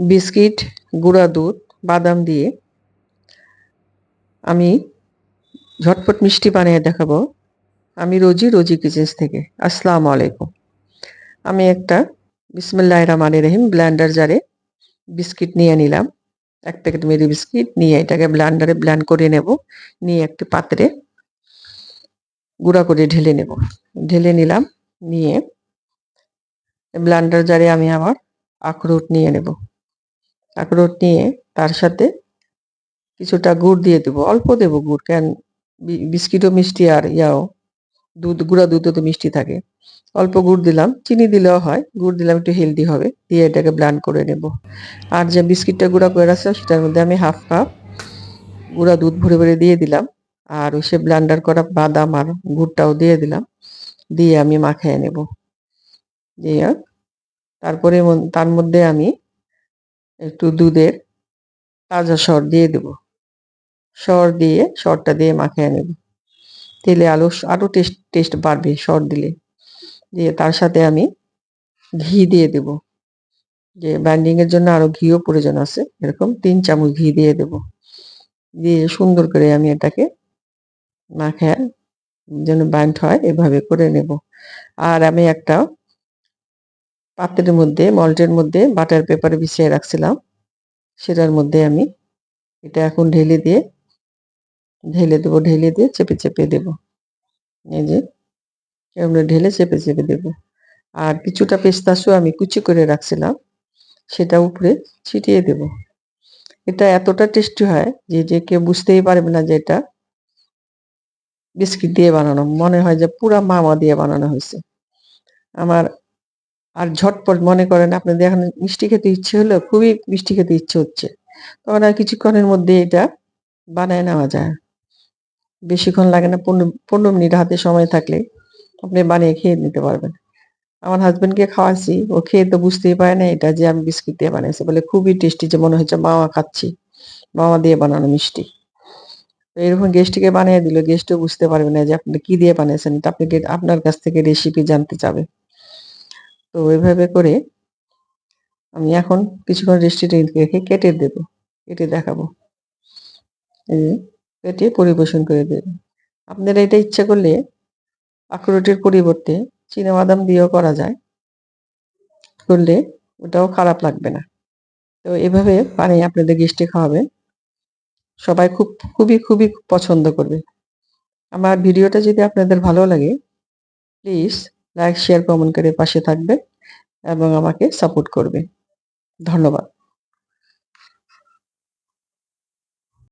Biscuit, গুঁড়া দুধ, বাদাম দিয়ে আমি ঝটপট মিষ্টি বানিয়ে দেখাবো। আমি রোজি কিচেন্স থেকে। আসসালামু আলাইকুম। আমি একটা বিসমিল্লাহির রহমানির রহিম ব্লেন্ডার জারে বিস্কিট নিয়ে নিলাম। ১ প্যাকেট মেরি বিস্কিট নিয়ে এটাকে ব্লেন্ডারে ব্লেন্ড করে নেব। নিয়ে একটি পাত্রে গুঁড়া করে ঢেলে নেব। ঢেলে নিলাম। নিয়ে ব্লেন্ডার জারে আমি আবার আখরোট নিয়ে নেব। আখরোট নিয়ে তার সাথে কিছুটা গুড় দিয়ে দেব। অল্প দেব গুড়, কেন বিস্কিটও মিষ্টি আর গুঁড়া দুধও তো মিষ্টি থাকে। অল্প গুড় দিলাম, চিনি দিলেও হয়, গুড় দিলাম একটু হেলদি হবে। দিয়ে এটাকে ব্লেন্ড করে নেব। আর যে বিস্কিটটা গুঁড়া করে রাখছি সেটার মধ্যে আমি 1/2 কাপ গুঁড়া দুধ ভরে দিয়ে দিলাম। আর ওই সে ব্লেন্ডার করা বাদাম আর গুড়টাও দিয়ে দিলাম। দিয়ে আমি মাখিয়ে নেব। দিয়ে তারপরে তার মধ্যে আমি একটু দুধের তাজা সর দিয়ে দেব। সরটা দিয়ে মাখিয়ে নেব। তেলে আরো টেস্ট বাড়বে সর দিলে। দিয়ে তার সাথে আমি ঘি দিয়ে দেব। যে বাইন্ডিং এর জন্য আরো ঘিও প্রয়োজন আছে। এরকম ৩ চামচ ঘি দিয়ে দেব। দিয়ে সুন্দর করে আমি এটাকে মাখিয়ে যেন বাইন্ড হয় এভাবে করে নেব। আর আমি একটা পাত্রের মধ্যে মল্টের মধ্যে বাটার পেপার বিছিয়ে রাখছিলাম। সেটার মধ্যে আমি এটা এখন ঢেলে দিয়ে চেপে দেব। এই যে এভাবে ঢেলে চেপে দেব। আর কিছুটা পেস্তাশো আমি কুচি করে রাখছিলাম, সেটা উপরে ছিটিয়ে দেব। এটা এতটা টেস্টি হয় যে কেউ বুঝতেই পারবে না যে এটা বিস্কিট দিয়ে বানানো। মনে হয় যে পুরা মাওয়া দিয়ে বানানো হয়েছে। আমার আর ঝটপট মনে করেন আপনাদের এখন মিষ্টি খেতে ইচ্ছে হলো, খুবই মিষ্টি খেতে ইচ্ছে হচ্ছে। তখন আর কিছুক্ষণের মধ্যে এটা বানায় নেওয়া যায়। বেশিক্ষণ লাগে না, ১৫ মিনিট হাতে সময় থাকলে আপনি বানিয়ে খেয়ে নিতে পারবেন। আমার হাসব্যান্ডকে খাওয়াইছি, ও খেয়ে তো বুঝতেই পারে না এটা যে আমি বিস্কিট দিয়ে বানাইছি। বলে খুবই টেস্টি, যে মনে হচ্ছে মাওয়া খাচ্ছি, মাওয়া দিয়ে বানানো মিষ্টি। তো এরকম গেস্টকে বানিয়ে দিল, গেস্টও বুঝতে পারবে না যে আপনি কি দিয়ে বানিয়েছেন। তো আপনার কাছ থেকে রেসিপি জানতে চাবে। তো এভাবে করে আমি এখন কিছুক্ষণ রেস্টে রেখে কেটে দেখাবো। এই যে কেটে পরিবেশন করে দেব। আপনারা এটা ইচ্ছা করলে আখরোটের পরিবর্তে চীনাবাদাম দিয়েও করা যায়, করলে ওটাও খারাপ লাগবে না। তো এভাবে বানিয়ে আপনাদের গেস্টে খাওয়াবেন। সবাই খুবই পছন্দ করবে। আমার ভিডিওটা যদি আপনাদের ভালো লাগে, প্লিজ লাইক, শেয়ার, কমেন্ট করে পাশে থাকবেন এবং আমাকে সাপোর্ট করবেন। ধন্যবাদ।